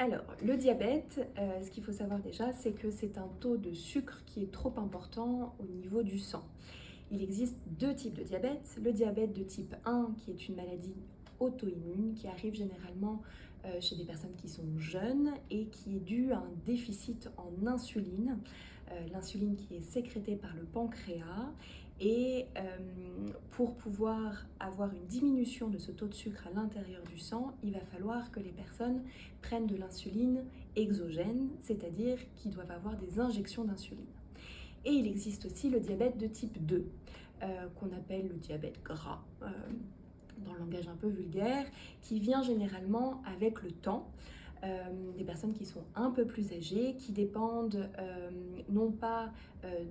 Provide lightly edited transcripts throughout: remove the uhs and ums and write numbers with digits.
Alors, le diabète, ce qu'il faut savoir déjà, c'est que c'est un taux de sucre qui est trop important au niveau du sang. Il existe deux types de diabète. Le diabète de type 1, qui est une maladie auto-immune, qui arrive généralement chez des personnes qui sont jeunes et qui est due à un déficit en insuline, l'insuline qui est sécrétée par le pancréas. Et pour pouvoir avoir une diminution de ce taux de sucre à l'intérieur du sang, il va falloir que les personnes prennent de l'insuline exogène, c'est-à-dire qu'ils doivent avoir des injections d'insuline. Et il existe aussi le diabète de type 2, qu'on appelle le diabète gras, dans le langage un peu vulgaire, qui vient généralement avec le temps. Des personnes qui sont un peu plus âgées, qui dépendent non pas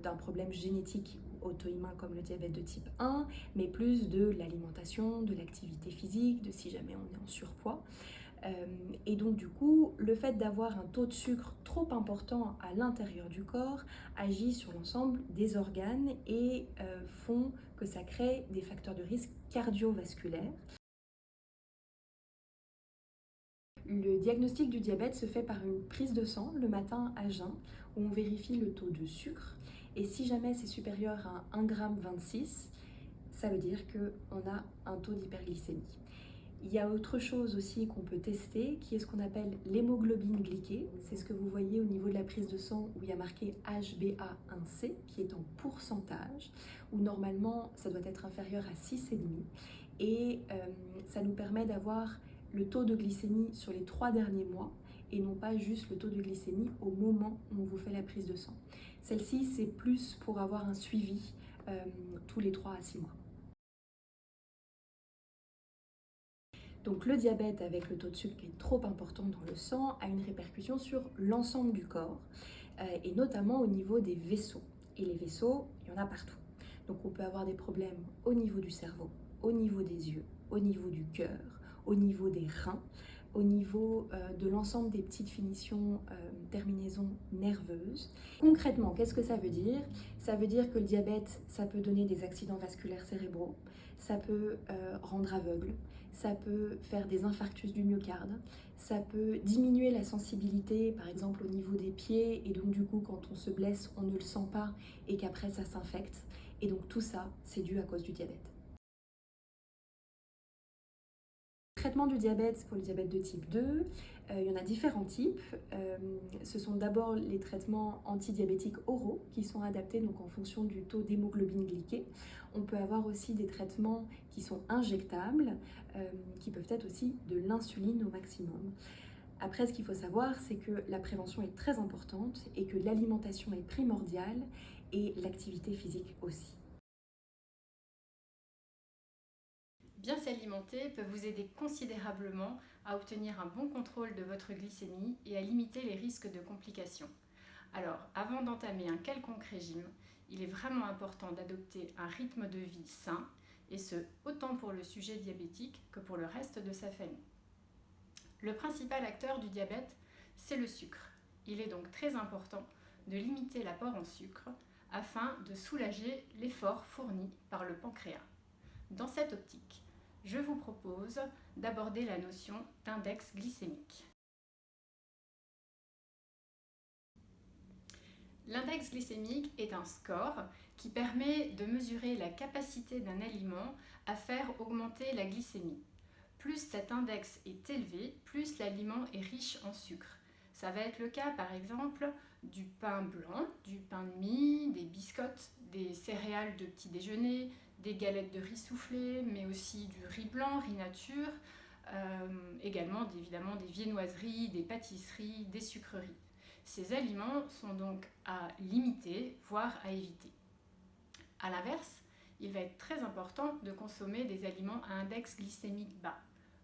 d'un problème génétique auto-immun comme le diabète de type 1, mais plus de l'alimentation, de l'activité physique, de si jamais on est en surpoids. Et donc du coup, le fait d'avoir un taux de sucre trop important à l'intérieur du corps agit sur l'ensemble des organes et font que ça crée des facteurs de risque cardiovasculaires. Le diagnostic du diabète se fait par une prise de sang le matin à jeun, où on vérifie le taux de sucre. Et si jamais c'est supérieur à 1,26 g, ça veut dire qu'on a un taux d'hyperglycémie. Il y a autre chose aussi qu'on peut tester, qui est ce qu'on appelle l'hémoglobine glyquée. C'est ce que vous voyez au niveau de la prise de sang où il y a marqué HbA1c, qui est en pourcentage, où normalement ça doit être inférieur à 6,5. Et ça nous permet d'avoir le taux de glycémie sur les 3 derniers mois et non pas juste le taux de glycémie au moment où on vous fait la prise de sang. Celle-ci, c'est plus pour avoir un suivi tous les 3 à 6 mois. Donc le diabète avec le taux de sucre qui est trop important dans le sang a une répercussion sur l'ensemble du corps et notamment au niveau des vaisseaux. Et les vaisseaux, il y en a partout. Donc on peut avoir des problèmes au niveau du cerveau, au niveau des yeux, au niveau du cœur, au niveau des reins, au niveau de l'ensemble des petites finitions, terminaisons nerveuses. Concrètement, qu'est-ce que ça veut dire? Ça veut dire que le diabète, ça peut donner des accidents vasculaires cérébraux, ça peut rendre aveugle, ça peut faire des infarctus du myocarde, ça peut diminuer la sensibilité, par exemple au niveau des pieds, et donc du coup quand on se blesse, on ne le sent pas et qu'après ça s'infecte. Et donc tout ça, c'est dû à cause du diabète. Le traitement du diabète pour le diabète de type 2, il y en a différents types. Ce sont d'abord les traitements antidiabétiques oraux qui sont adaptés donc en fonction du taux d'hémoglobine glyquée. On peut avoir aussi des traitements qui sont injectables, qui peuvent être aussi de l'insuline au maximum. Après, ce qu'il faut savoir, c'est que la prévention est très importante et que l'alimentation est primordiale et l'activité physique aussi. Bien s'alimenter peut vous aider considérablement à obtenir un bon contrôle de votre glycémie et à limiter les risques de complications. Alors, avant d'entamer un quelconque régime, il est vraiment important d'adopter un rythme de vie sain, et ce, autant pour le sujet diabétique que pour le reste de sa famille. Le principal acteur du diabète, c'est le sucre. Il est donc très important de limiter l'apport en sucre afin de soulager l'effort fourni par le pancréas. Dans cette optique, je vous propose d'aborder la notion d'index glycémique. L'index glycémique est un score qui permet de mesurer la capacité d'un aliment à faire augmenter la glycémie. Plus cet index est élevé, plus l'aliment est riche en sucre. Ça va être le cas par exemple du pain blanc, du pain de mie, des biscottes, des céréales de petit déjeuner, des galettes de riz soufflé, mais aussi du riz blanc, riz nature, également évidemment des viennoiseries, des pâtisseries, des sucreries. Ces aliments sont donc à limiter, voire à éviter. A l'inverse, il va être très important de consommer des aliments à index glycémique bas.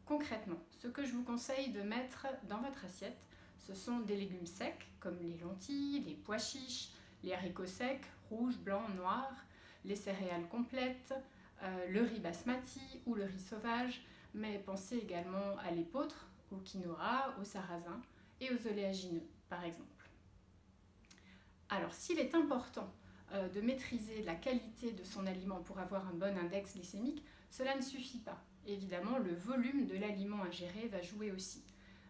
Concrètement, ce que je vous conseille de mettre dans votre assiette, ce sont des légumes secs comme les lentilles, les pois chiches, les haricots secs, rouges, blancs, noirs, les céréales complètes, le riz basmati ou le riz sauvage, mais pensez également à l'épeautre, au quinoa, au sarrasin et aux oléagineux par exemple. Alors s'il est important de maîtriser la qualité de son aliment pour avoir un bon index glycémique, cela ne suffit pas. Évidemment, le volume de l'aliment ingéré va jouer aussi.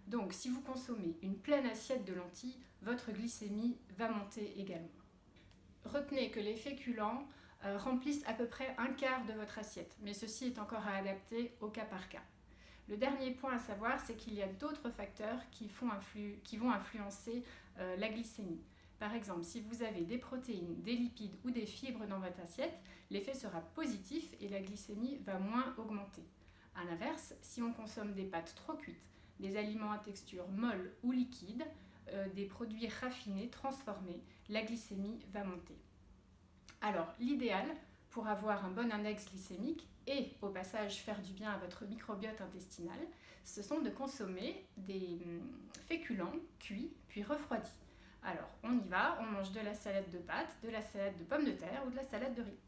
Donc si vous consommez une pleine assiette de lentilles, votre glycémie va monter également. Retenez que les féculents remplissent à peu près un quart de votre assiette, mais ceci est encore à adapter au cas par cas. Le dernier point à savoir, c'est qu'il y a d'autres facteurs qui vont influencer la glycémie. Par exemple, si vous avez des protéines, des lipides ou des fibres dans votre assiette, l'effet sera positif et la glycémie va moins augmenter. A l'inverse, si on consomme des pâtes trop cuites, des aliments à texture molle ou liquide, des produits raffinés, transformés, la glycémie va monter. Alors, l'idéal pour avoir un bon index glycémique et au passage faire du bien à votre microbiote intestinal, ce sont de consommer des féculents cuits puis refroidis. Alors, on y va, on mange de la salade de pâtes, de la salade de pommes de terre ou de la salade de riz.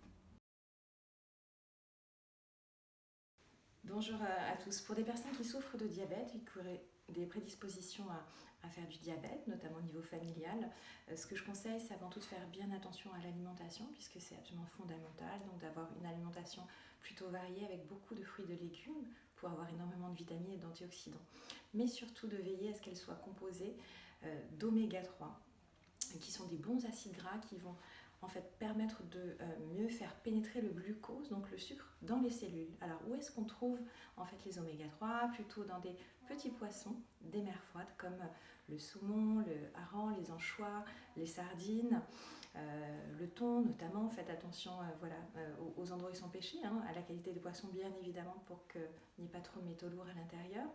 Bonjour à tous. Pour des personnes qui souffrent de diabète et qui auraient des prédispositions à faire du diabète, notamment au niveau familial, ce que je conseille, c'est avant tout de faire bien attention à l'alimentation, puisque c'est absolument fondamental, donc d'avoir une alimentation plutôt variée avec beaucoup de fruits et de légumes pour avoir énormément de vitamines et d'antioxydants. Mais surtout de veiller à ce qu'elles soient composées d'oméga 3, qui sont des bons acides gras qui vont en fait permettre de mieux faire pénétrer le glucose, donc le sucre, dans les cellules. Alors où est-ce qu'on trouve en fait les oméga 3? Plutôt dans des petits poissons des mers froides comme le saumon, le hareng, les anchois, les sardines, le thon notamment. Faites attention aux endroits où ils sont pêchés, à la qualité des poissons bien évidemment pour qu'il n'y ait pas trop de métaux lourds à l'intérieur,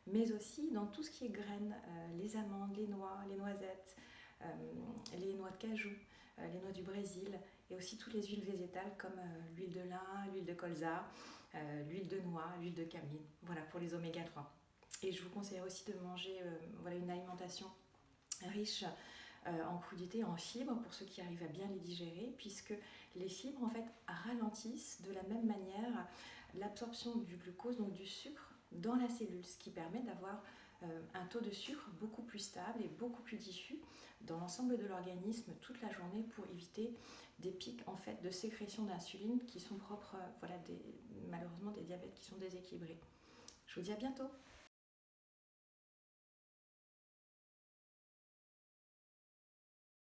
mais aussi dans tout ce qui est graines, les amandes, les noix, les noisettes, les noix de cajou, les noix du Brésil, et aussi toutes les huiles végétales comme l'huile de lin, l'huile de colza, l'huile de noix, l'huile de cameline, voilà pour les oméga 3. Et je vous conseille aussi de manger une alimentation riche en crudités, en fibres, pour ceux qui arrivent à bien les digérer, puisque les fibres en fait ralentissent de la même manière l'absorption du glucose, donc du sucre, dans la cellule, ce qui permet d'avoir un taux de sucre beaucoup plus stable et beaucoup plus diffus dans l'ensemble de l'organisme toute la journée pour éviter des pics en fait de sécrétion d'insuline qui sont propres malheureusement des diabètes qui sont déséquilibrés. Je vous dis à bientôt.